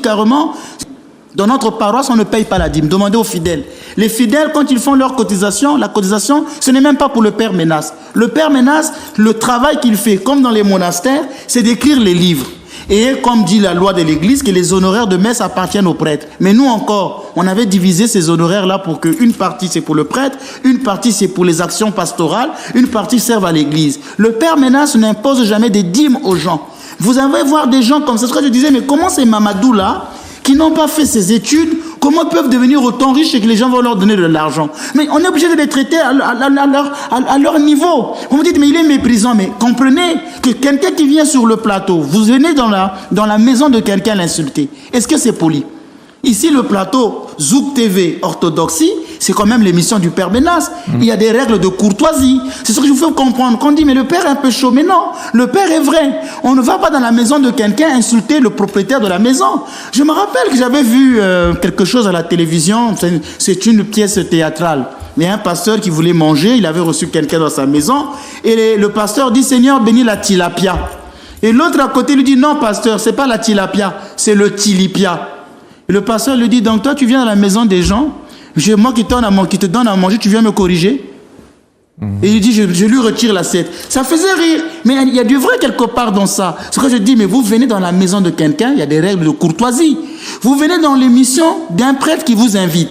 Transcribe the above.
carrément, dans notre paroisse, on ne paye pas la dîme. Demandez aux fidèles. Les fidèles, quand ils font leur cotisation, la cotisation, ce n'est même pas pour le Père Ménas. Le Père Ménas, le travail qu'il fait, comme dans les monastères, c'est d'écrire les livres. Et comme dit la loi de l'Église, que les honoraires de messe appartiennent aux prêtres. Mais nous encore, on avait divisé ces honoraires-là pour qu'une partie c'est pour le prêtre, une partie c'est pour les actions pastorales, une partie serve à l'Église. Le Père Ménas n'impose jamais des dîmes aux gens. Vous allez voir des gens comme ça. C'est ce que je disais, mais comment ces Mamadou là, qui n'ont pas fait ces études, comment peuvent devenir autant riches et que les gens vont leur donner de l'argent? Mais on est obligé de les traiter à leur niveau. Vous me dites, mais il est méprisant. Mais comprenez que quelqu'un qui vient sur le plateau, vous venez dans la maison de quelqu'un l'insulter. Est-ce que c'est poli? Ici, le plateau Zouk TV Orthodoxie, c'est quand même l'émission du Père Ménas. Il y a des règles de courtoisie. C'est ce que je vous fais comprendre. Quand on dit, mais le Père est un peu chaud. Mais non, le Père est vrai. On ne va pas dans la maison de quelqu'un insulter le propriétaire de la maison. Je me rappelle que j'avais vu quelque chose à la télévision. C'est une pièce théâtrale. Il y a un pasteur qui voulait manger. Il avait reçu quelqu'un dans sa maison. Et le pasteur dit, Seigneur, bénis la tilapia. Et l'autre à côté lui dit, non, pasteur, c'est pas la tilapia, c'est le tilipia. Et le pasteur lui dit, donc toi, tu viens dans la maison des gens, moi qui te donne à manger, tu viens me corriger? Et il dit, je lui retire l'assiette. Ça faisait rire, mais il y a du vrai quelque part dans ça. Ce que je dis, mais vous venez dans la maison de quelqu'un, il y a des règles de courtoisie. Vous venez dans l'émission d'un prêtre qui vous invite.